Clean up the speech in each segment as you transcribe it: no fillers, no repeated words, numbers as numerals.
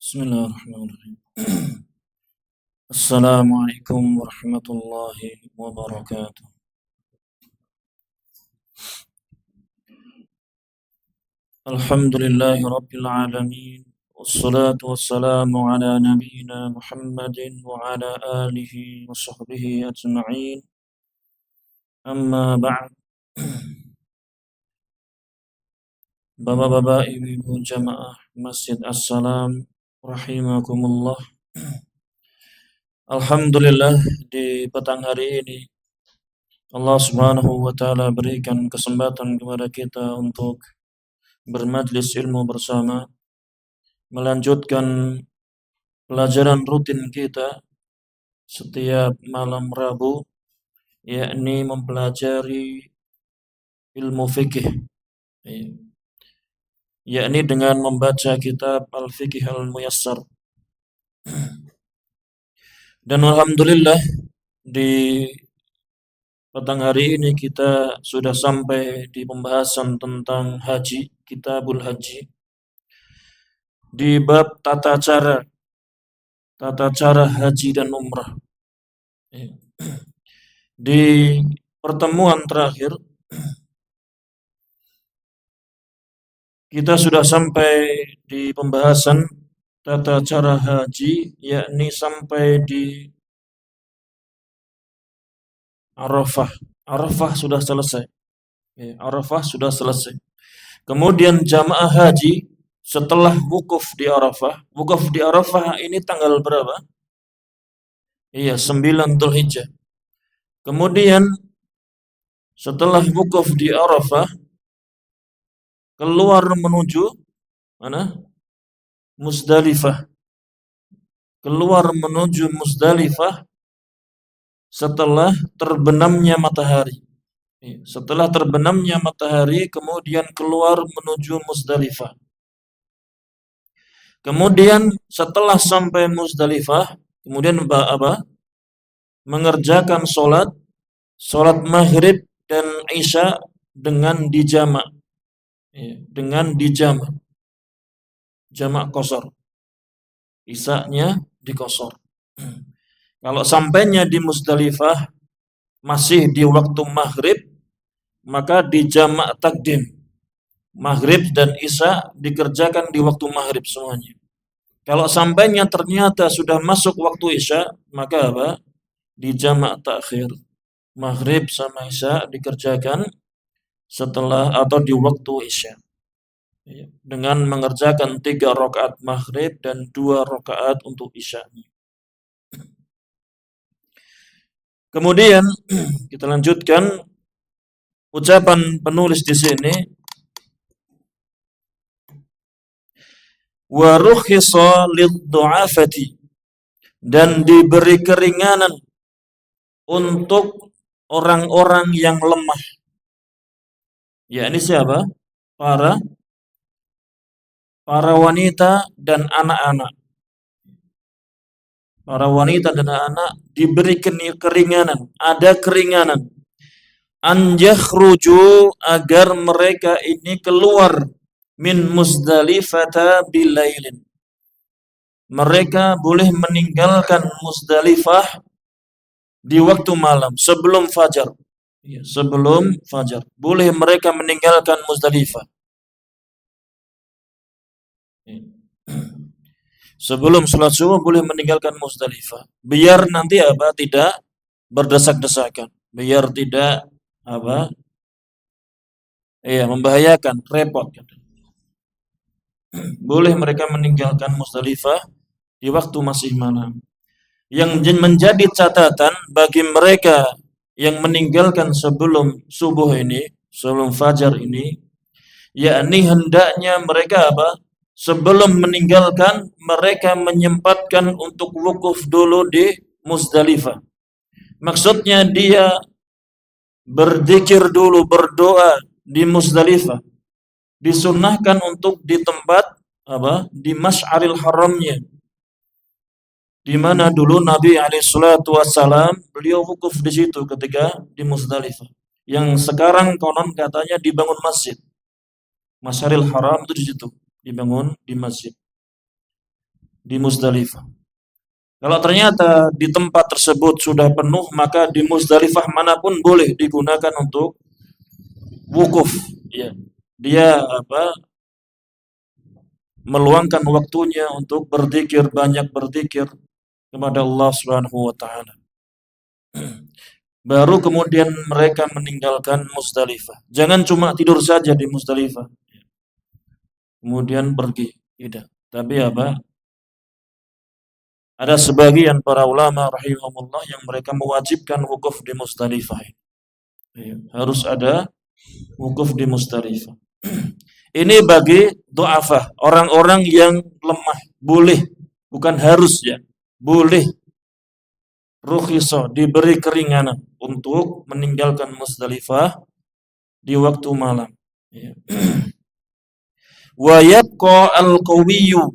Bismillahirrahmanirrahim. Assalamualaikum warahmatullahi wabarakatuh. Alhamdulillahi rabbil alamin. Wassalatu wassalamu ala nabiyyina Muhammadin wa ala alihi wa sahbihi ajma'in. Amma ba'd. Bapak-bapak, ibu-ibu jamaah Masjid As-Salam rahimakumullah. Alhamdulillah, di petang hari ini Allah Subhanahu wa taala berikan kesempatan kepada kita untuk bermajlis ilmu bersama, melanjutkan pelajaran rutin kita setiap malam Rabu, yakni mempelajari ilmu fikih, yakni dengan membaca kitab Al-Fiqh Al-Muyassar. Dan alhamdulillah di petang hari ini kita sudah sampai di pembahasan tentang haji, Kitabul Haji, di bab tata cara haji dan umrah. Di pertemuan terakhir kita sudah sampai di pembahasan tata cara haji, yakni sampai di Arafah. Arafah sudah selesai. Arafah sudah selesai. Kemudian jamaah haji setelah wukuf di Arafah. Wukuf di Arafah ini tanggal berapa? Iya, 9 Dzulhijjah. Kemudian setelah wukuf di Arafah keluar menuju mana? Muzdalifah. Keluar menuju Muzdalifah setelah terbenamnya matahari. Setelah terbenamnya matahari kemudian keluar menuju Muzdalifah. Kemudian setelah sampai Muzdalifah, kemudian apa? Mengerjakan sholat maghrib dan isya dengan dijamak. Dengan dijamak. Jamak qashar. Isyanya diqashar. Kalau sampainya di Muzdalifah masih di waktu maghrib, maka dijamak takdim. Maghrib dan isya dikerjakan di waktu maghrib semuanya. Kalau sampainya ternyata sudah masuk waktu isya, maka apa? Dijamak takhir. Maghrib sama isya dikerjakan setelah atau di waktu isya. Dengan mengerjakan 3 rakaat maghrib dan 2 rakaat untuk isya. Kemudian kita lanjutkan ucapan penulis di sini. Wa rukhisa lid-du'afati, dan diberi keringanan untuk orang-orang yang lemah. Yakni siapa? Para wanita dan anak-anak. Para wanita dan anak diberi keringanan, ada keringanan. An yakhruju, agar mereka ini keluar min Muzdalifata bilailin. Mereka boleh meninggalkan Muzdalifah di waktu malam sebelum fajar. Ya, sebelum fajar boleh mereka meninggalkan Muzdalifah. Ya. Sebelum sholat subuh boleh meninggalkan Muzdalifah. Biar nanti apa? Tidak berdesak-desakan. Biar tidak apa? Iya, membahayakan, repot. Boleh mereka meninggalkan Muzdalifah di waktu masih malam. Yang menjadi catatan bagi mereka yang meninggalkan sebelum subuh ini, sebelum fajar ini, yakni hendaknya mereka apa? Sebelum meninggalkan, mereka menyempatkan untuk wukuf dulu di Muzdalifah. Maksudnya dia berzikir dulu, berdoa di Muzdalifah. Disunnahkan untuk di tempat apa? Di Masy'aril Haramnya. Di mana dulu Nabi alaihissalatu wassalam beliau wukuf di situ ketika di Muzdalifah. Yang sekarang konon katanya dibangun masjid. Masy'aril Haram itu di situ, dibangun di masjid di Muzdalifah. Kalau ternyata di tempat tersebut sudah penuh, maka di Muzdalifah manapun boleh digunakan untuk wukuf. Ya. Dia apa? Meluangkan waktunya untuk berzikir, banyak berzikir kepada Allah Subhanahu wa taala. Baru kemudian mereka meninggalkan Muzdalifah. Jangan cuma tidur saja di Muzdalifah. Kemudian pergi, tidak. Tapi apa? Ada sebagian para ulama rahimahumullah yang mereka mewajibkan wukuf di Muzdalifah. Harus ada wukuf di Muzdalifah. Ini bagi du'afa, orang-orang yang lemah, boleh, bukan harus ya, boleh rukhsah, diberi keringanan untuk meninggalkan Muzdalifah di waktu malam. Wa yabqa al-qawiyyu,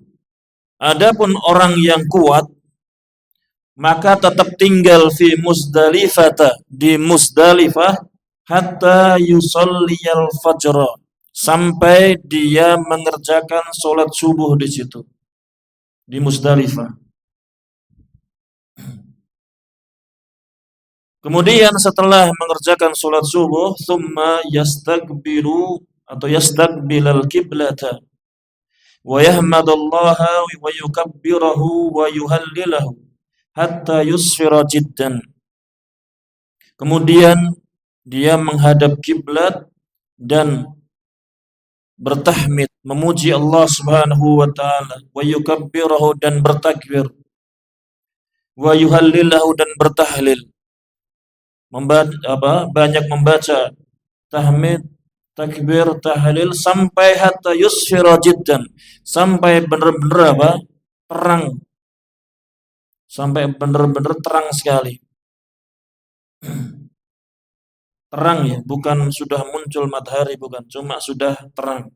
adapun orang yang kuat maka tetap tinggal fi Muzdalifah, di Muzdalifah hatta yusalliyal fajr, sampai dia mengerjakan sholat subuh di situ di Muzdalifah. Kemudian setelah mengerjakan sholat subuh, thumma yastaqbilu atau yastaqbilal qiblata wa yahmadallaha wa yukabbirahu wa yuhallilahu hatta yusfira jiddan. Kemudian dia menghadap kiblat dan bertahmid, memuji Allah Subhanahu wa taala, wa yukabbirahu, dan bertakbir, wa yuhallilahu, dan bertahlil. Banyak membaca tahmid, takbir, tahlil sampai hatta yusfira jiddan, sampai benar-benar terang, sampai benar-benar terang sekali. Terang ya, bukan sudah muncul matahari, bukan, cuma sudah terang.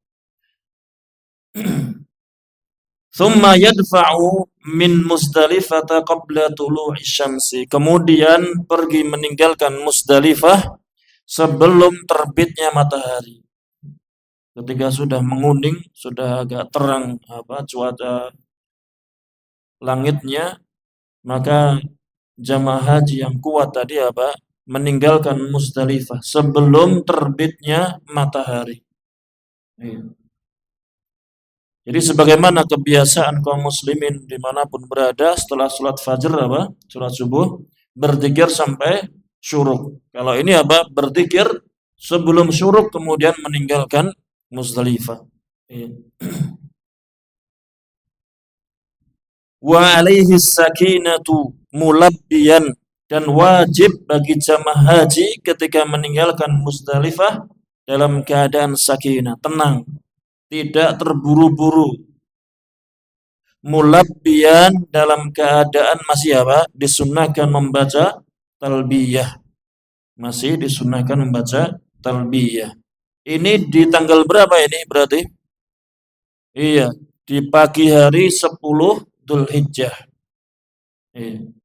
Thumma yadfa'u min Muzdalifah qabla tulu'i syamsi. Kemudian pergi meninggalkan Muzdalifah sebelum terbitnya matahari. Ketika sudah menguning, sudah agak terang cuaca langitnya, maka jamaah haji yang kuat tadi meninggalkan Muzdalifah sebelum terbitnya matahari. Jadi sebagaimana kebiasaan kaum muslimin dimanapun berada, setelah sholat fajar sholat subuh, berzikir sampai syuruk. Kalau ini berzikir sebelum syuruk kemudian meninggalkan Muzdalifah. Wa alaihi sakinatu mulabbiyan, dan wajib bagi jamaah haji ketika meninggalkan Muzdalifah dalam keadaan sakinah, tenang, tidak terburu-buru. Mulabbiyan, dalam keadaan masih disunnahkan membaca talbiyah. Masih disunnahkan membaca talbiyah. Ini di tanggal berapa ini berarti? Iya, di pagi hari 10 Dzulhijjah. Iya.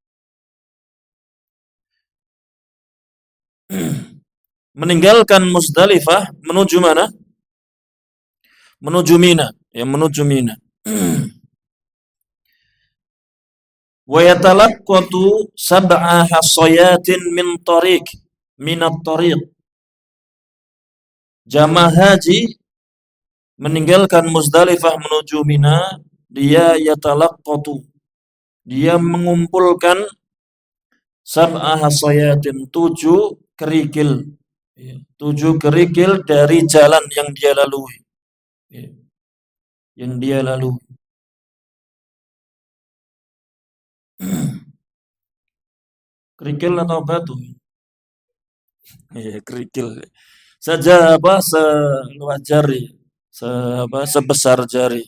Meninggalkan Muzdalifah menuju mana? Menuju Mina, ya, menuju Mina. Wa yatalaqqatu sab'a hasayatin minat tariq. Jamaah haji meninggalkan Muzdalifah menuju Mina, dia yatalaqqatu, dia mengumpulkan sab'a hasayatin, 7 kerikil. 7 kerikil dari jalan yang dia lalui. Yang dia lalui. Kerikil atau batu? Kerikil. Saja seluas jari, sebesar jari.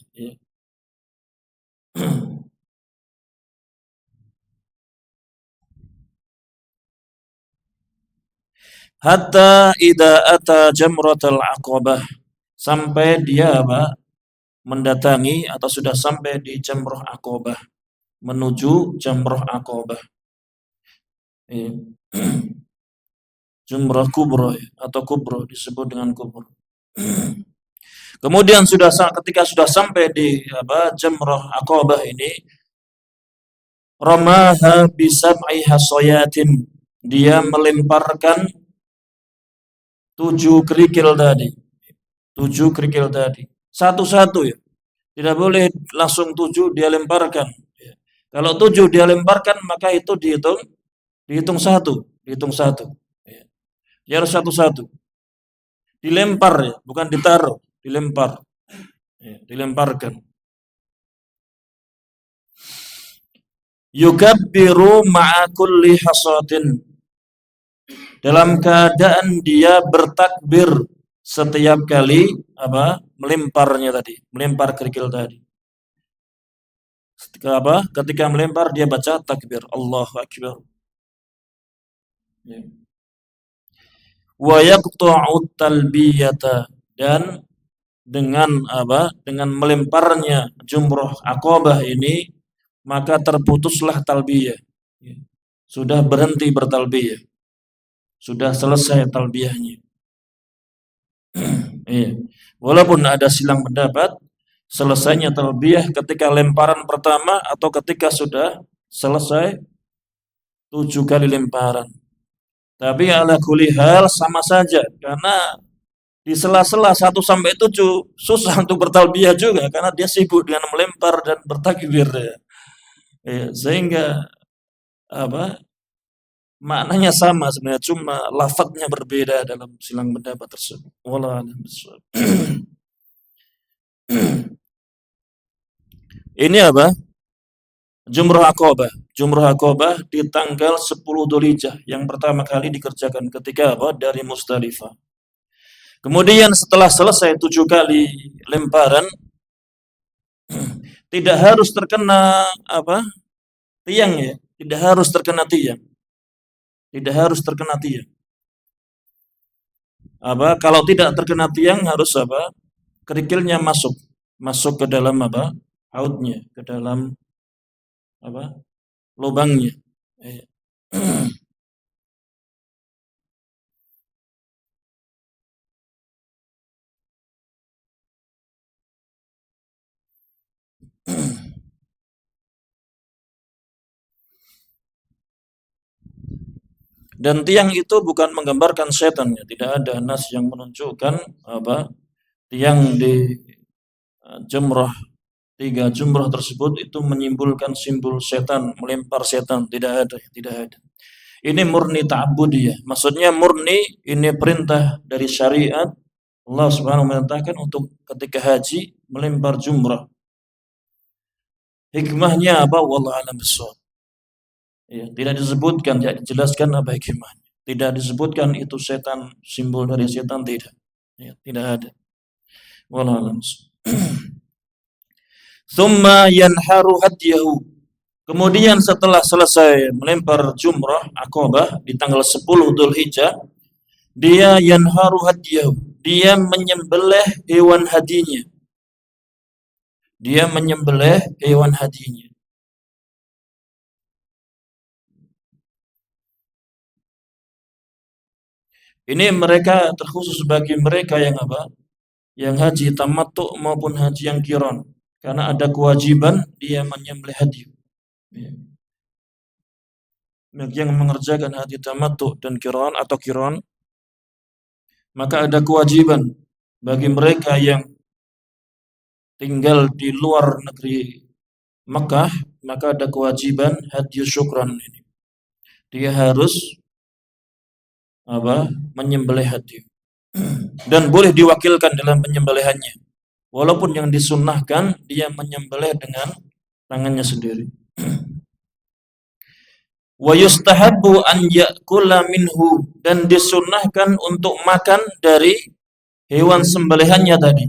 Hatta idza ata jamratul aqabah, sampai dia mendatangi atau sudah sampai di Jamrah Aqabah, menuju Jamrah Aqabah. Jumrah kubra atau kubra, disebut dengan kubra. Kemudian ketika sudah sampai di Jamrah Aqabah ini, ramaha bisab'i hasayatin, dia melemparkan 7 kerikil tadi. 7 kerikil tadi. Satu-satu ya. Tidak boleh langsung 7 dia lemparkan. Kalau 7 dia lemparkan, maka itu dihitung satu. Ya harus satu-satu. Dilempar ya, bukan ditaruh, dilempar. Dilemparkan. Yukabbiru ma'a kulli hasatin, dalam keadaan dia bertakbir setiap kali melemparnya tadi, melempar kerikil tadi. Ketika melempar dia baca takbir, Allahu Akbar. Wa yaqta'u talbiyata, dan dengan melemparnya Jumrah Aqabah ini, maka terputuslah talbiyah. Sudah berhenti bertalbiyah. Sudah selesai talbiyahnya. Walaupun ada silang pendapat, selesainya talbiyah ketika lemparan pertama atau ketika sudah selesai 7 kali lemparan. Tapi ala kulli hal sama saja, karena di sela-sela 1 sampai 7 susah untuk bertalbiyah juga, karena dia sibuk dengan melempar dan bertakbir ya. Sehingga maknanya sama sebenarnya, cuma lafadznya berbeda dalam silang pendapat tersebut. Wallahu a'lam bishawab. Ini Jumrah Aqabah. Jumrah Aqabah di tanggal 10 Dzulhijjah yang pertama kali dikerjakan ketika dari Muzdalifah. Kemudian setelah selesai 7 kali lemparan, tidak harus terkena tiang ya, tidak harus terkena tiang. Tidak harus terkena tiang. Kalau tidak terkena tiang harus kerikilnya masuk ke dalam hautnya, ke dalam lubangnya. Dan tiang itu bukan menggambarkan setan ya, tidak ada nas yang menunjukkan tiang di Jumrah 3 Jumrah tersebut itu menyimpulkan simbol setan, melempar setan, tidak ada. Ini murni ta'budiyah, maksudnya murni ini perintah dari syariat. Allah Subhanahu wa ta'ala untuk ketika haji melempar jumrah. Hikmahnya wallahu a'lam bishawab. Tidak disebutkan, tidak dijelaskan apa hikmahnya. Tidak disebutkan itu setan, simbol dari setan, tidak. Tidak ada. Wallahu a'lam bishawab. Tsumma yanharu hadyahu. Kemudian setelah selesai melempar Jumrah Aqabah di tanggal 10 Dzulhijjah, dia yanharu hadyahu, dia menyembelih hewan hadinya. Dia menyembelih hewan hadinya. Ini mereka terkhusus bagi mereka yang yang haji tamattu maupun haji yang qiran, karena ada kewajiban dia menyembelih hadi. bagi yang mengerjakan haji tamattu dan qiran atau qiran, maka ada kewajiban bagi mereka yang tinggal di luar negeri Makkah, maka ada kewajiban haji syukran ini. Dia harus menyembelih haji dan boleh diwakilkan dalam penyembelihannya. Walaupun yang disunnahkan dia menyembelih dengan tangannya sendiri. Wa yustahabbu an ya'kula minhu, dan disunnahkan untuk makan dari hewan sembelihannya tadi.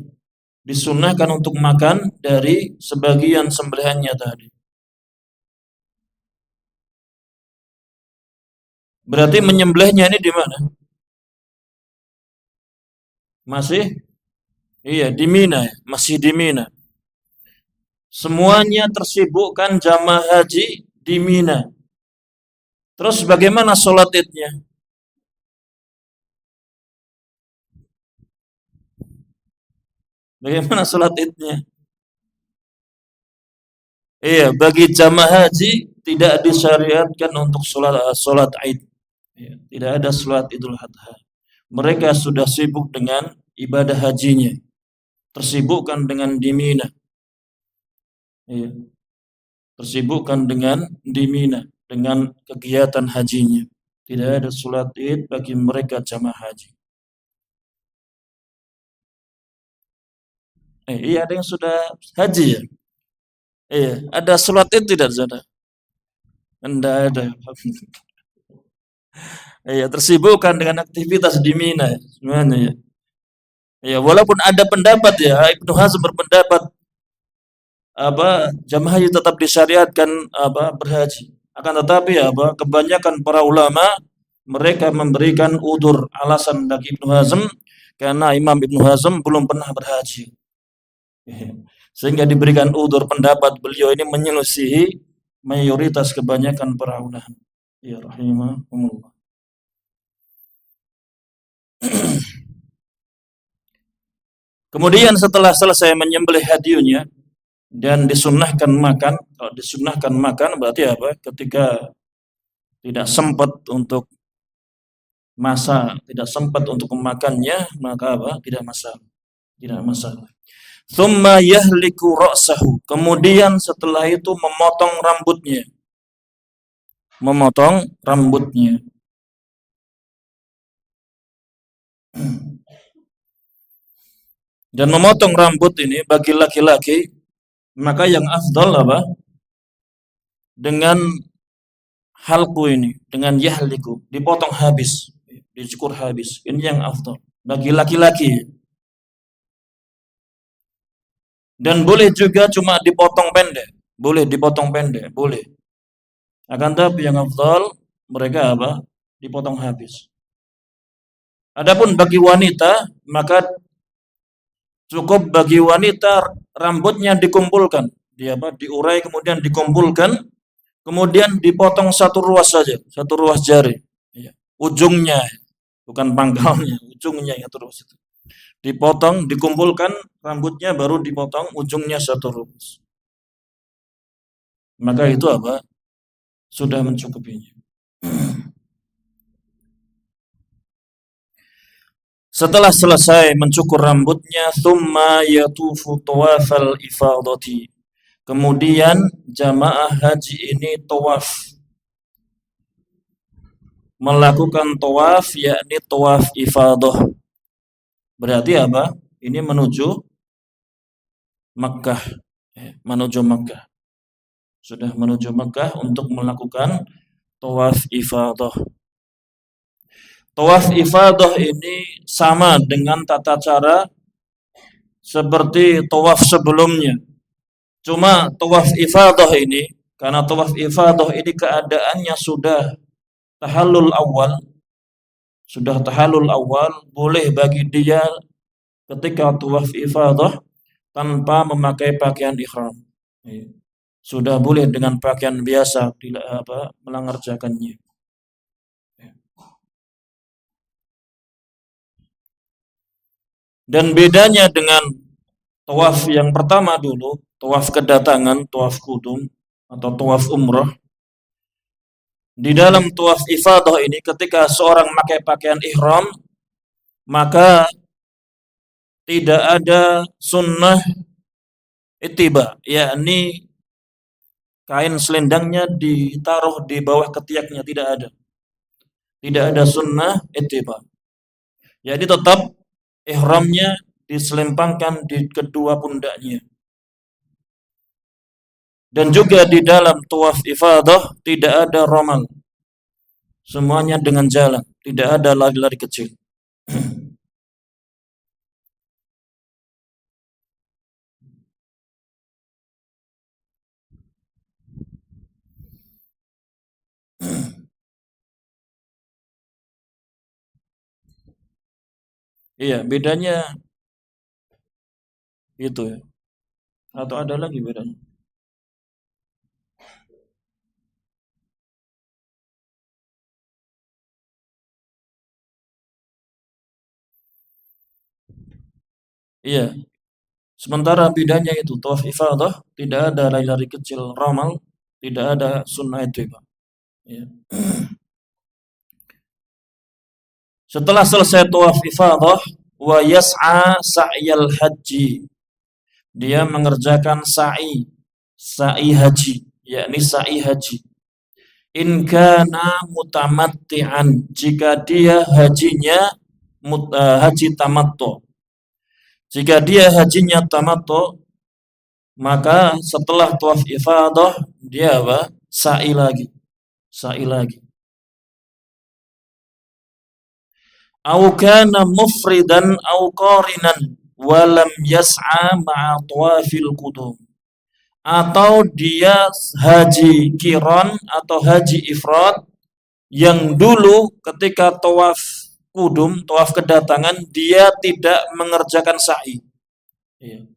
Disunnahkan untuk makan dari sebagian sembelihannya tadi. Berarti menyembelihnya ini di mana? Masih? Iya, di Mina, masih di Mina. Semuanya tersibukkan jamaah haji di Mina. Terus bagaimana sholat idnya? Bagaimana sholat idnya? Iya, bagi jamaah haji tidak disyariatkan untuk sholat id. Iya, tidak ada sholat idul adha. Mereka sudah sibuk dengan ibadah hajinya. Tersibukkan dengan di Mina. Iya. Tersibukkan dengan di Mina, dengan kegiatan hajinya. Tidak ada sholat id bagi mereka jamaah haji. Iya, ada yang sudah haji ya? Iya, ada sholat id tidak sana? Tidak ada. Iya, tersibukkan dengan aktivitas di Mina semuanya ya. Ya, walaupun ada pendapat ya, Ibnu Hazm berpendapat jamaah haji tetap disyariatkan berhaji. Akan tetapi kebanyakan para ulama mereka memberikan udzur alasan bagi Ibnu Hazm karena Imam Ibnu Hazm belum pernah berhaji. Sehingga diberikan udzur pendapat beliau ini menyelisihi mayoritas kebanyakan para ulama. Ya rahimahumullah. Kemudian setelah selesai menyembelih hadiunya dan disunnahkan makan, kalau disunnahkan makan berarti ketika tidak sempat untuk tidak sempat untuk memakannya, maka tidak masalah. Tidak masalah. Tsumma yahliku ra'sahu. Kemudian setelah itu memotong rambutnya. Memotong rambutnya. Dan memotong rambut ini bagi laki-laki, maka yang afdal dengan halku ini, dengan yahliku, dipotong habis, dicukur habis. Ini yang afdal bagi laki-laki. Dan boleh juga cuma dipotong pendek, boleh dipotong pendek, boleh. Akan tapi yang afdal mereka dipotong habis. Adapun bagi wanita, maka cukup bagi wanita rambutnya dikumpulkan, diurai kemudian dikumpulkan, kemudian dipotong satu ruas saja, satu ruas jari, ujungnya, bukan pangkalnya, ujungnya satu ruas itu. Dipotong, dikumpulkan rambutnya, baru dipotong ujungnya satu ruas. Maka itu sudah mencukupinya. Setelah selesai mencukur rambutnya, tsumma yatufu tawafal ifadati. Kemudian jamaah haji ini tawaf. Melakukan tawaf, yakni tawaf ifadah. Berarti ini menuju Makkah. Menuju Makkah. Sudah menuju Makkah untuk melakukan tawaf ifadah. Tawaf ifadah ini sama dengan tata cara seperti tawaf sebelumnya. Cuma tawaf ifadah ini, karena tawaf ifadah ini keadaannya sudah tahallul awal, boleh bagi dia ketika tawaf ifadah tanpa memakai pakaian ihram. Sudah boleh dengan pakaian biasa mengerjakannya. Dan bedanya dengan tawaf yang pertama dulu, tawaf kedatangan, tawaf qudum atau tawaf umrah, Di dalam tawaf ifadah ini ketika seorang memakai pakaian ihram, maka tidak ada sunnah ittiba, yakni kain selendangnya ditaruh di bawah ketiaknya, tidak ada. Tidak ada sunnah ittiba. Jadi tetap ihramnya diselempangkan di kedua pundaknya. Dan juga di dalam tawaf ifadah tidak ada ramal. Semuanya dengan jalan, tidak ada lari-lari kecil. Iya, bedanya itu ya. Atau ada lagi bedanya? Iya. Sementara bedanya itu tawaf ifadah tidak ada lari-lari kecil, ramal, tidak ada sunnah itu, Pak. Ya. Setelah selesai tawaf ifadah, wa yas'a sa'yal haji. Dia mengerjakan sa'i haji, yakni sa'i haji. In kana mutamatti'an, jika dia hajinya haji tamattu. Jika dia hajinya tamattu, maka setelah tawaf ifadah dia apa? Sa'i lagi. Sa'i lagi. Au kana mufridan au qarinan wa lam yas'a ma'a tawafil qudum. Atau dia haji kiron atau haji ifrad yang dulu ketika tawaf kudum, tawaf kedatangan, dia tidak mengerjakan sa'i. Iya.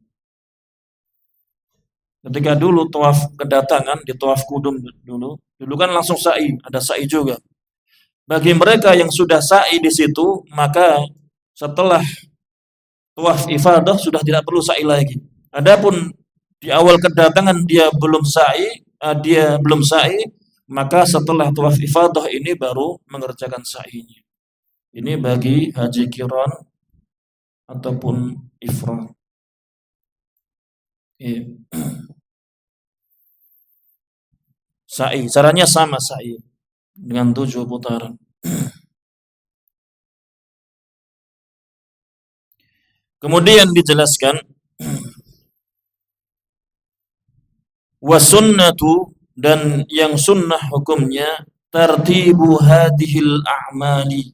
Ketika dulu tawaf kedatangan, di tawaf kudum dulu kan langsung sa'i, ada sa'i juga. Bagi mereka yang sudah sa'i di situ, maka setelah tawaf ifadah sudah tidak perlu sa'i lagi. Adapun di awal kedatangan dia belum sa'i, maka setelah tawaf ifadah ini baru mengerjakan sa'inya. Ini bagi haji kiran ataupun ifrad. Sa'i, caranya sama sa'i dengan 7 putaran. Kemudian dijelaskan wasunnatu, dan yang sunnah hukumnya tartibu hadhil a'mali.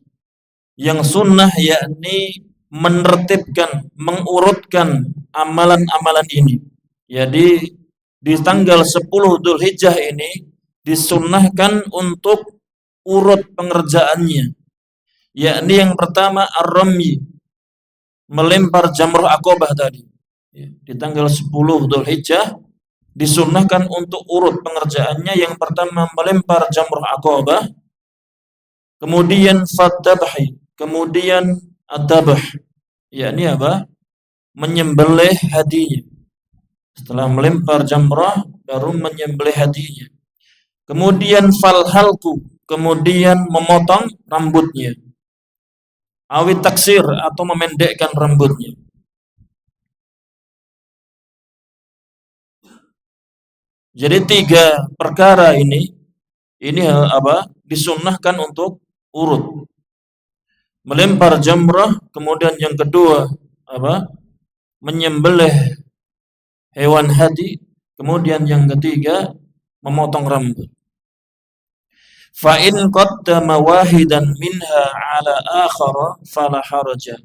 Yang sunnah yakni menertibkan, mengurutkan amalan-amalan ini. Jadi di tanggal 10 Dzulhijjah ini disunnahkan untuk urut pengerjaannya. Yakni yang pertama ar-ramyi, melempar jamrah Aqabah tadi. Di tanggal 10 Dzulhijjah disunnahkan untuk urut pengerjaannya. Yang pertama melempar jamrah Aqabah, kemudian fadabhi, kemudian ad-dabh, yakni apa? Menyembelih hadinya. Setelah melempar jamrah baru menyembelih hadinya. Kemudian falhalku, kemudian memotong rambutnya. Awit taksir, atau memendekkan rambutnya. Jadi 3 perkara ini apa? Disunnahkan untuk urut. Melempar jamrah, kemudian yang kedua apa? Menyembelih hewan hadi, kemudian yang ketiga memotong rambut. Fa in qaddama wahidan minha ala akhara fala haraja.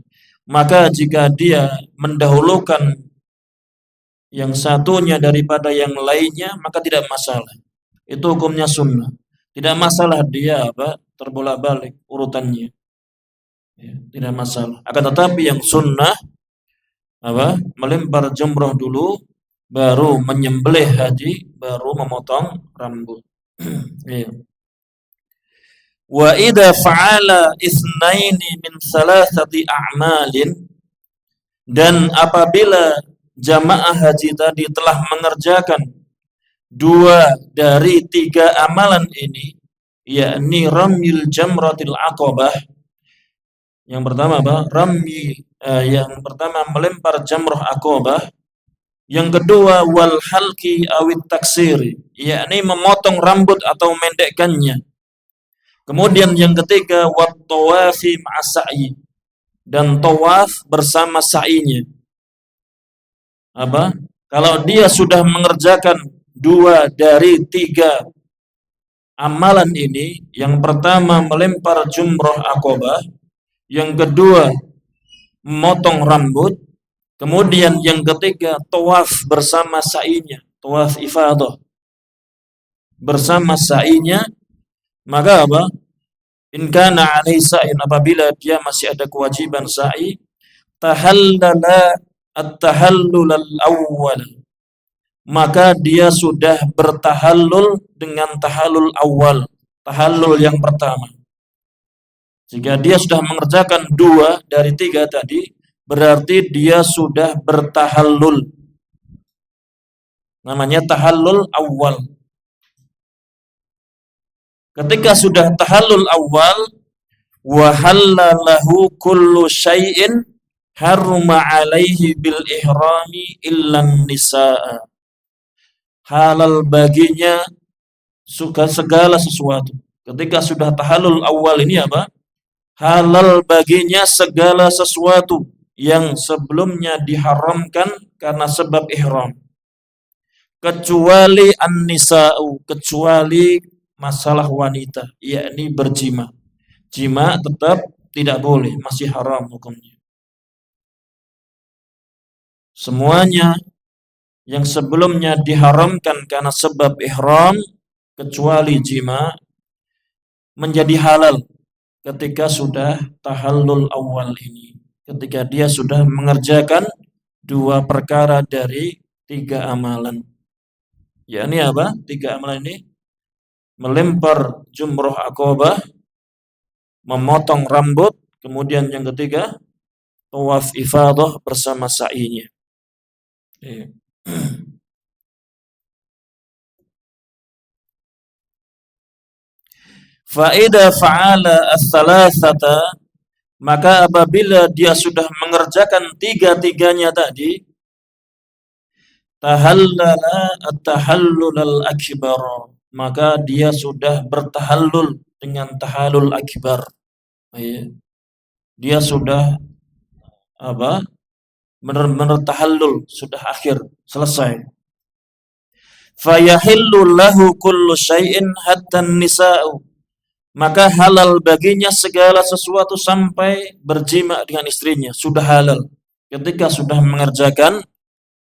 Maka jika dia mendahulukan yang satunya daripada yang lainnya, maka tidak masalah. Itu hukumnya sunnah. Tidak masalah dia apa? Terbolak-balik urutannya. Ya, tidak masalah. Akan tetapi yang sunnah apa? Melempar jamrah dulu, baru menyembelih haji, baru memotong rambut. Ya. Wa idza fa'ala itsnaini min thalathati a'malin, dan apabila jamaah haji tadi telah mengerjakan 2 dari 3 amalan ini, yakni ramyil jamratil aqabah. Yang pertama apa? Yang pertama melempar jamrah aqabah. Yang kedua wal halqi awit taksiri, yakni memotong rambut atau mendekkannya. Kemudian yang ketiga wat tawafi ma'as-sa'i, dan tawaf bersama sa'inya. Apa? Kalau dia sudah mengerjakan 2 dari 3 amalan ini, yang pertama melempar jumrah aqabah, yang kedua memotong rambut, kemudian yang ketiga tawaf bersama sa'inya, tawaf ifadah bersama sa'inya, maka apa? In kana alaihi sa'in, apabila dia masih ada kewajiban sa'i, tahallala at-tahallul al-awwal, maka dia sudah bertahallul dengan tahallul awal, tahallul yang pertama. Jika dia sudah mengerjakan 2 dari 3 tadi, berarti dia sudah bertahallul. Namanya tahallul awal. Ketika sudah tahallul awal, wa halalahu kullu syai'in haruma alaihi bil ihrami illan nisaa. Halal baginya segala sesuatu. Ketika sudah tahallul awal ini apa? Halal baginya segala sesuatu yang sebelumnya diharamkan karena sebab ihram. Kecuali an-nisa'u, kecuali masalah wanita, yakni berjima. Jima tetap tidak boleh, masih haram hukumnya. Semuanya yang sebelumnya diharamkan karena sebab ihram, kecuali jima, menjadi halal ketika sudah tahallul awal ini. Ketika dia sudah mengerjakan 2 perkara dari 3 amalan. Yakni apa? 3 amalan ini: melempar jumrah aqabah, memotong rambut, kemudian yang ketiga tawaf ifadah bersama sa'inya. Fa idza fa'ala ats-tsalatsata, maka apabila dia sudah mengerjakan 3-3-nya tadi, tahallala at-tahallulal akbar, maka dia sudah bertahallul dengan tahallul akbar. Dia sudah apa? Benar-benar tahallul, sudah akhir, selesai. Fayahillu lahu kullu syai'in hatta nisa'u, maka halal baginya segala sesuatu sampai berjima dengan istrinya, sudah halal ketika sudah mengerjakan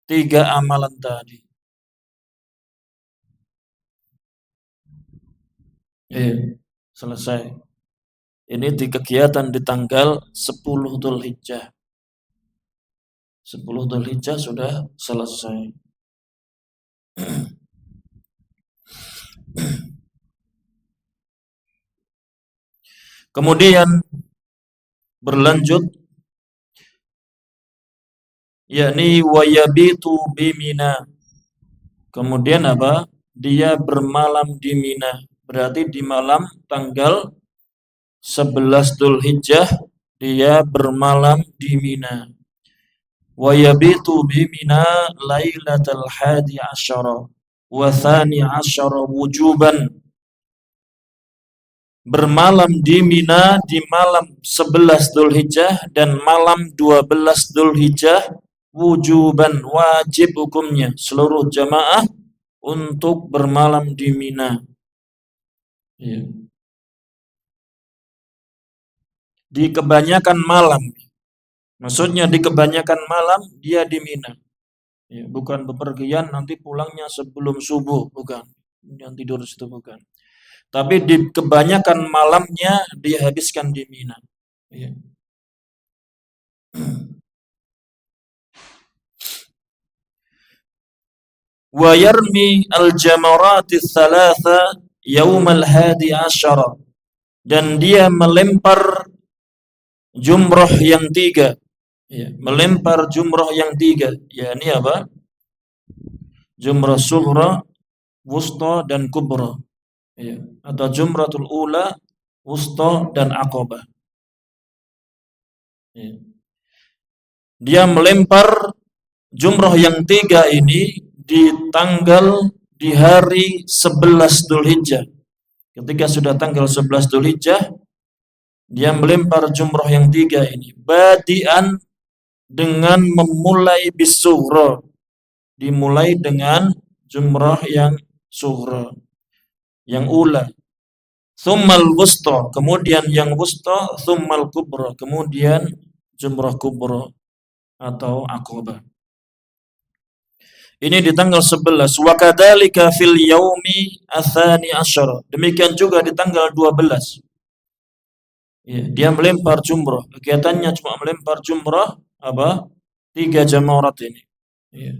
3 amalan tadi. Selesai. Ini di kegiatan di tanggal 10 Dzulhijjah. 10 Dzulhijjah sudah selesai. Kemudian berlanjut, yakni wayabitu bimina. Kemudian apa? Dia bermalam di Mina. Berarti di malam tanggal 11 Dzulhijjah dia bermalam di Mina. Wayabitu bimina lailatal 11 wa 12 wujuban. Bermalam di Mina di malam 11 Dzulhijjah dan malam 12 Dzulhijjah wujuban, wajib hukumnya seluruh jamaah untuk bermalam di Mina. Di kebanyakan malam. Maksudnya di kebanyakan malam dia di Mina. Bukan bepergian nanti pulangnya sebelum subuh, bukan. Yang tidur situ, bukan. Tapi di kebanyakan malamnya dia habiskan di Mina. Wa yarmi al-jamaratis thalatha yaumal 11, dan dia melempar jumrah yang 3. Melempar jumrah yang 3, yakni apa? Jumrah sughra, wusta dan kubra. Ya, atau jumratul ula, wusta dan aqabah. Ya. Dia melempar jumrah yang 3 ini di hari 11 Dzulhijjah. Ketika sudah tanggal 11 Dzulhijjah, dia melempar jumrah yang 3 ini. Badian dengan memulai bisughra. Dimulai dengan jumrah yang sughra, yang ula. Tsummal wusta, kemudian yang wusta, tsummal kubra, kemudian jumrah kubra atau aqabah. Ini di tanggal 11. Wa kadzalika fil yaumi ats-tsani asyara. Demikian juga di tanggal 12. Ya, dia melempar jumrah. Kegiatannya cuma melempar jumrah apa? 3 jamarat ini. Ya,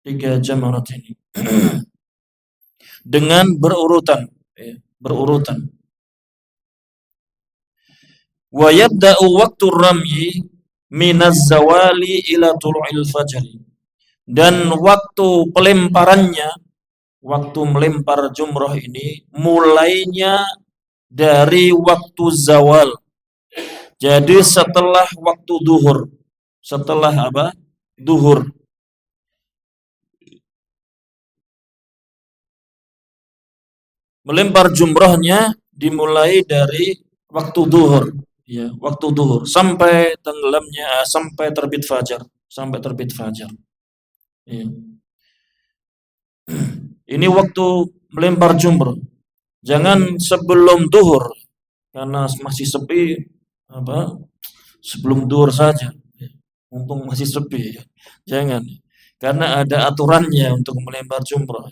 3 jamarat ini. Dengan berurutan, ya, berurutan. Wa yabda'u waqtu ramyi minaz zawali ila tulu'il fajr. Dan waktu pelemparannya, waktu melempar jumrah ini mulainya dari waktu zawal. Jadi setelah waktu duhur. Setelah apa? Duhur. Melempar jumrahnya dimulai dari waktu duhur. Ya, waktu duhur sampai tenggelamnya, sampai terbit fajar. Sampai terbit fajar. Ya. Ini waktu melempar jumrah. Jangan sebelum duhur, karena masih sepi, apa? Sebelum duhur saja. Mumpung masih sepi, ya. Jangan. Karena ada aturannya untuk melempar jumrah.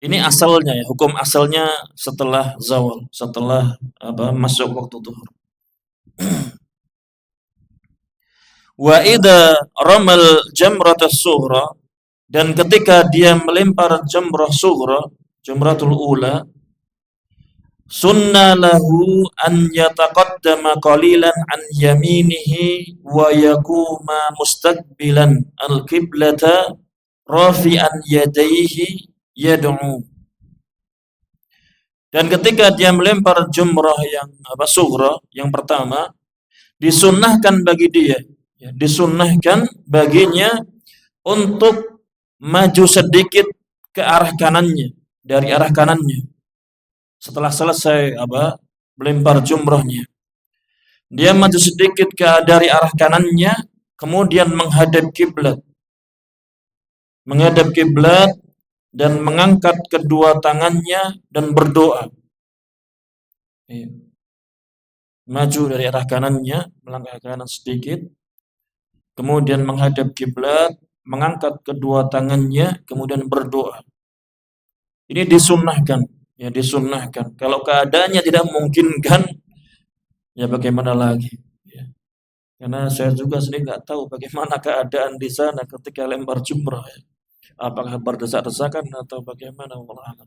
Ini asalnya ya, hukum asalnya setelah zawal, setelah apa masuk waktu duhur. Wa idza ramal jamratus sughra, dan ketika dia melempar jamrah sughra, jamratul ula, sunna lahu an yataqaddama qalilan an yaminihi wa yakuma mustaqbilan al-qiblata rafi'an yadayhi yad'u. Dan ketika dia melempar jumrah yang apa sughra, yang pertama, disunnahkan bagi dia, ya, disunnahkan baginya untuk maju sedikit ke arah kanannya, dari arah kanannya. Setelah selesai apa melempar jumrahnya, dia maju sedikit dari arah kanannya, kemudian menghadap kiblat, dan mengangkat kedua tangannya dan berdoa. Maju dari arah kanannya, melangkah ke kanan sedikit, kemudian menghadap kiblat, mengangkat kedua tangannya, kemudian berdoa. Ini disunnahkan, ya disunnahkan. Kalau keadaannya tidak memungkinkan, ya bagaimana lagi? Ya. Karena saya juga sendiri nggak tahu bagaimana keadaan di sana ketika lempar jumrah. Ya. Apakah berdesak-desakan atau bagaimana? Wallahu a'lam.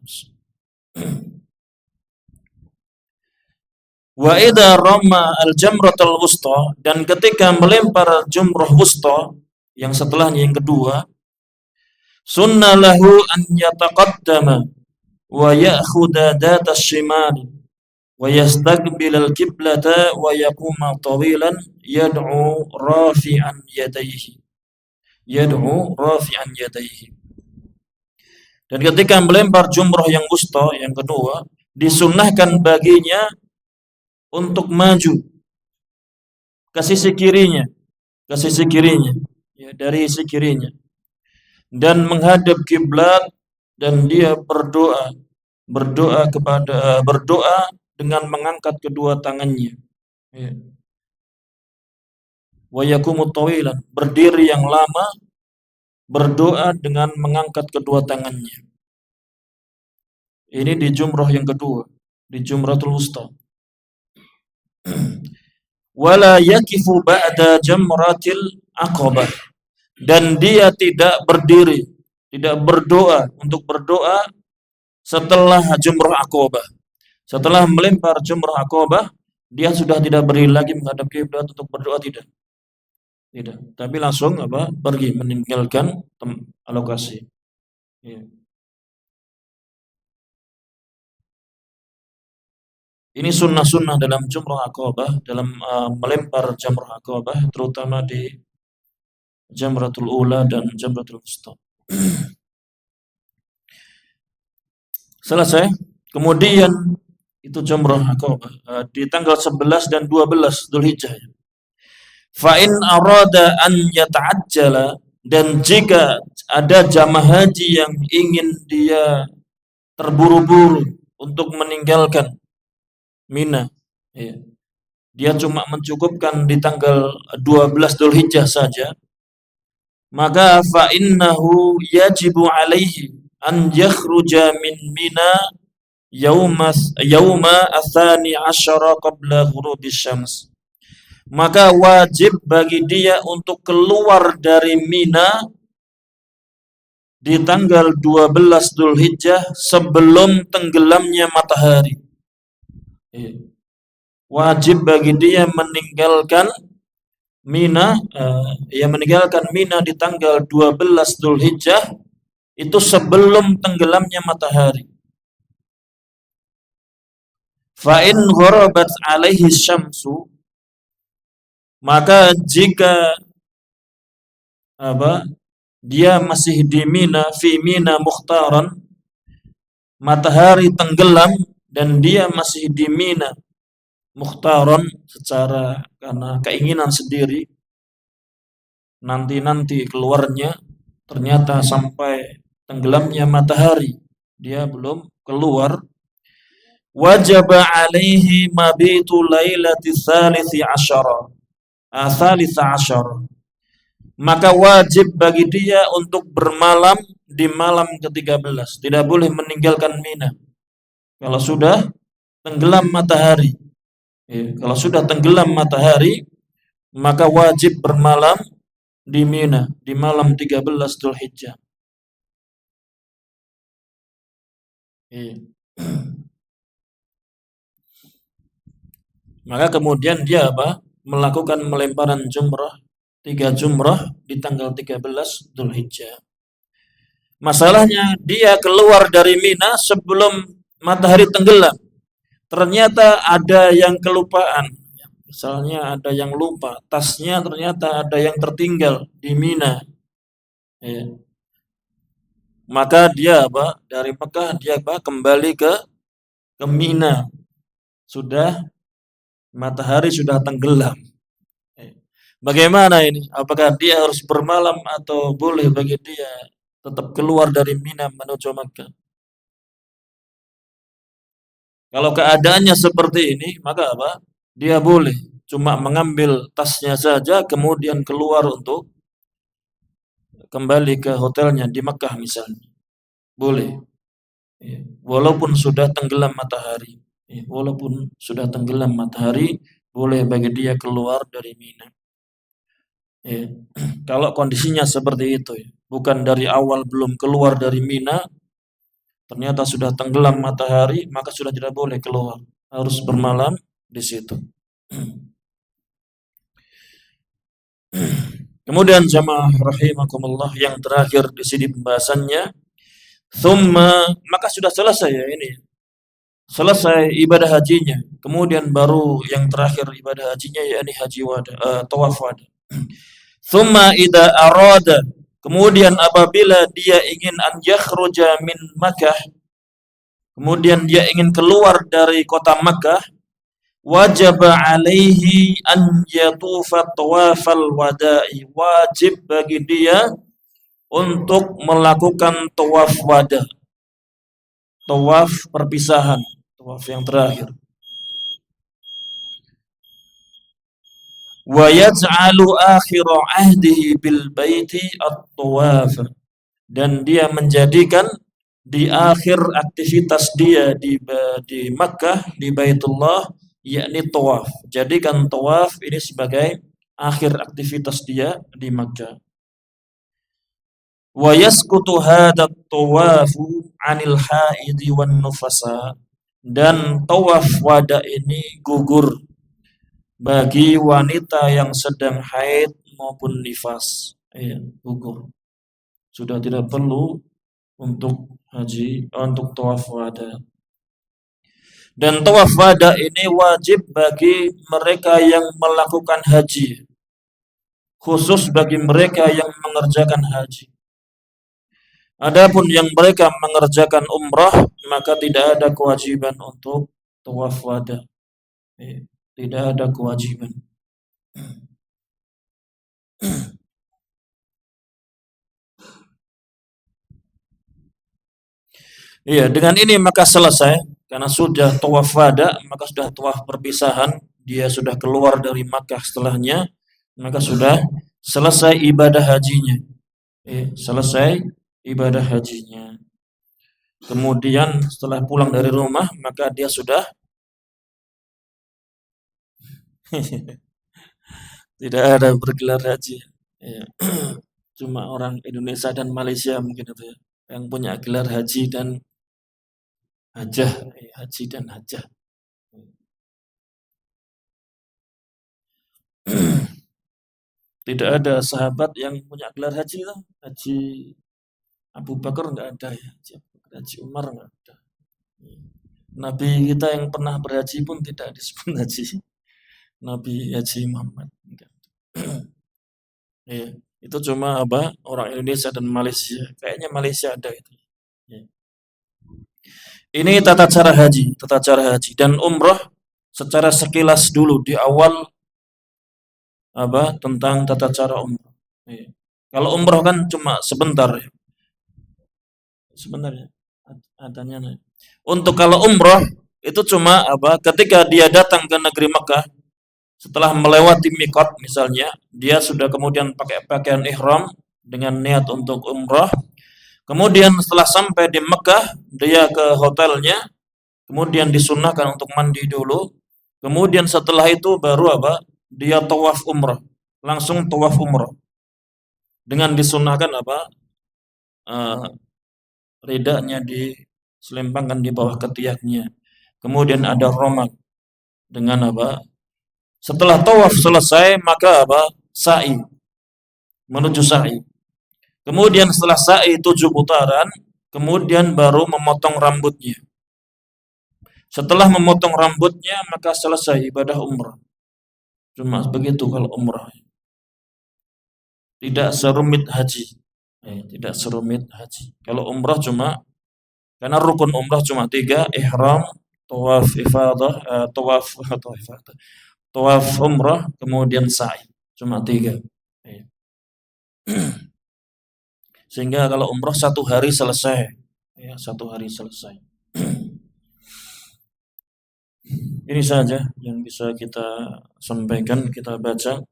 Wa idza rama al-jamratul wusta, dan ketika melempar jumrah wusta yang setelahnya yang kedua, sunna lahu an yataqaddama wa ya'khudha data shimali wa yastaqbil al-qiblata wa yaquma tawilan yad'u rafi'an yadayhi. Dan ketika melempar jumrah yang wusta yang kedua, disunnahkan baginya untuk maju ke sisi kirinya, ya, dari sisi kirinya, dan menghadap kiblat, dan dia berdoa dengan mengangkat kedua tangannya. Ya. Wa yakumu tawilan, berdiri yang lama, berdoa dengan mengangkat kedua tangannya. Ini di jumrah yang kedua, di jumratul wusta. Wala yakifu ba'da jamratil aqabah, dan dia tidak berdiri, tidak berdoa setelah jumrah aqabah. Setelah melempar jumrah aqabah, dia sudah tidak berdiri lagi menghadap kiblat untuk berdoa, tidak. Tidak. Tapi langsung pergi meninggalkan lokasi. Ya. Ini sunnah-sunnah dalam jumrah Aqabah, dalam melempar jamrah Aqabah, terutama di Jamratul Ula dan Jamratul Wusta. Selesai. Kemudian itu Jamrah Aqabah di tanggal 11 dan 12 Dzulhijjah. Fa in arada an yata'ajjala, dan jika ada jamaah haji yang ingin dia terburu-buru untuk meninggalkan Mina, ya. Dia cuma mencukupkan di tanggal 12 Dzulhijjah saja, maka fa innahu yajibu alaihi an yakhruja min Mina yauma atsani asyara qabla ghurubis syams. Maka wajib bagi dia untuk keluar dari Mina di tanggal 12 Dzulhijjah sebelum tenggelamnya matahari. Wajib bagi dia meninggalkan Mina, meninggalkan Mina di tanggal 12 Dzulhijjah itu sebelum tenggelamnya matahari. Fa in gharabat alaihi syamsu, maka jika dia masih di Mina, fi Mina mukhtaran, matahari tenggelam dan dia masih di Mina mukhtaran secara karena keinginan sendiri, nanti keluarnya ternyata sampai tenggelamnya matahari dia belum keluar, wajaba alaihi mabitu lailati tsalits asyara, maka wajib bagi dia untuk bermalam di malam ke-13. Tidak boleh meninggalkan Mina kalau sudah tenggelam matahari. Kalau sudah tenggelam matahari, maka wajib bermalam di Mina di malam 13 Dzulhijjah. Maka kemudian dia melakukan melemparan jumrah, 3 jumrah di tanggal 13 Dzulhijjah. Masalahnya dia keluar dari Mina sebelum matahari tenggelam. Ternyata ada yang kelupaan. Misalnya ada yang lupa, tasnya ternyata ada yang tertinggal di Mina. Maka dia dari Mekah dia kembali ke Mina. Sudah matahari sudah tenggelam. Bagaimana ini? Apakah dia harus bermalam atau boleh bagi dia tetap keluar dari Mina menuju Makkah? Kalau keadaannya seperti ini, maka dia boleh cuma mengambil tasnya saja kemudian keluar untuk kembali ke hotelnya di Makkah misalnya. Boleh. Walaupun sudah tenggelam matahari. Walaupun sudah tenggelam matahari, boleh bagi dia keluar dari Mina. Kalau kondisinya seperti itu, bukan dari awal belum keluar dari Mina, ternyata sudah tenggelam matahari, maka sudah tidak boleh keluar, harus bermalam di situ. Kemudian jamaah rahimakumullah, yang terakhir di sini pembahasannya, thumma, maka sudah selesai ya ini. Selesai ibadah hajinya, kemudian baru yang terakhir ibadah hajinya yakni haji wada, tawaf wada. Thumma idza arada, kemudian apabila dia ingin an yakhruja min Makkah, kemudian dia ingin keluar dari kota Makkah, wajib alaihi an yatufa tawafal wada'i, wajib bagi dia untuk melakukan tawaf wada, tawaf perpisahan, tawaf yang terakhir. Wa yaj'alu akhir ahdihi bil baiti at-tawaf, dan dia menjadikan di akhir aktivitas dia di Makkah, di Baitullah, yakni tawaf. Jadikan tawaf ini sebagai akhir aktivitas dia di Makkah. Wa yasqutu hadha at-tawafu 'anil haidi wan nufasa, dan tawaf wada ini gugur bagi wanita yang sedang haid maupun nifas, gugur. Sudah tidak perlu untuk haji, untuk tawaf wada. Dan tawaf wada ini wajib bagi mereka yang melakukan haji, khusus bagi mereka yang mengerjakan haji. Adapun yang mereka mengerjakan umrah, maka tidak ada kewajiban untuk tawaf wada. Tidak ada kewajiban. Iya, dengan ini maka selesai, karena sudah tawaf wada, maka sudah tawaf perpisahan, dia sudah keluar dari Makkah setelahnya, maka sudah selesai ibadah hajinya. Selesai ibadah hajinya. Kemudian setelah pulang dari rumah, maka dia sudah tidak ada bergelar haji. Ya. Cuma orang Indonesia dan Malaysia mungkin itu ya, yang punya gelar haji dan hajah, haji dan hajah. Tidak ada sahabat yang punya gelar haji lah. Haji Abu Bakar enggak ada ya. Haji Umar enggak ada. Nabi kita yang pernah berhaji pun tidak disebut haji. Nabi Haji Muhammad. Enggak. Iya, itu cuma apa? Orang Indonesia dan Malaysia. Kayaknya Malaysia ada itu. Ya. Ini tata cara haji, dan umroh secara sekilas dulu di awal apa tentang tata cara umroh. Iya. Kalau umroh kan cuma sebentar ya. Sebentar ya. Adanya. Untuk kalau umroh itu cuma apa? Ketika dia datang ke negeri Mekah, setelah melewati mikot misalnya, dia sudah kemudian pakai pakaian ihram dengan niat untuk umrah. Kemudian setelah sampai di Mekah, dia ke hotelnya, kemudian disunahkan untuk mandi dulu. Kemudian setelah itu baru apa? Dia tawaf umrah. Langsung tawaf umrah. Dengan disunahkan apa? Ridanya diselempangkan di bawah ketiaknya. Kemudian ada romal dengan apa? Setelah tawaf selesai, maka apa? Sa'i. Menuju sa'i. Kemudian setelah sa'i 7 putaran, kemudian baru memotong rambutnya. Setelah memotong rambutnya, maka selesai ibadah umrah. Cuma begitu kalau umrah. Tidak serumit haji. Tidak serumit haji. Kalau umrah cuma, karena rukun umrah cuma 3, ihram, tawaf ifadah, tawaf umrah, kemudian sa'i. Cuma 3. Sehingga kalau umrah 1 hari selesai. 1 hari selesai. Ini saja yang bisa kita sampaikan, kita baca.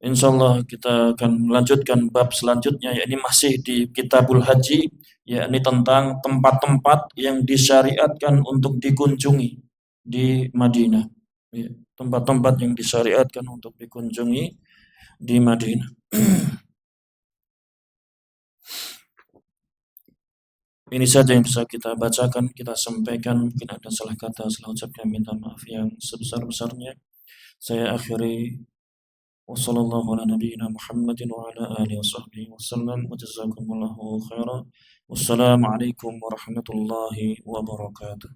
Insyaallah kita akan melanjutkan bab selanjutnya, yakni masih di Kitabul Haji, yakni tentang tempat-tempat yang disyariatkan untuk dikunjungi di Madinah. Tempat-tempat yang disyariatkan untuk dikunjungi di Madinah. Ini saja yang bisa kita bacakan, kita sampaikan. Mungkin ada salah kata, salah ucap, kami minta maaf yang sebesar-besarnya. Saya akhiri. Wassallallahu ala nabiyyina Muhammadin wa ala alihi wa sahbihi wasallam. Wa jazakumullahu khairan. Wassalamualaikum warahmatullahi wabarakatuh.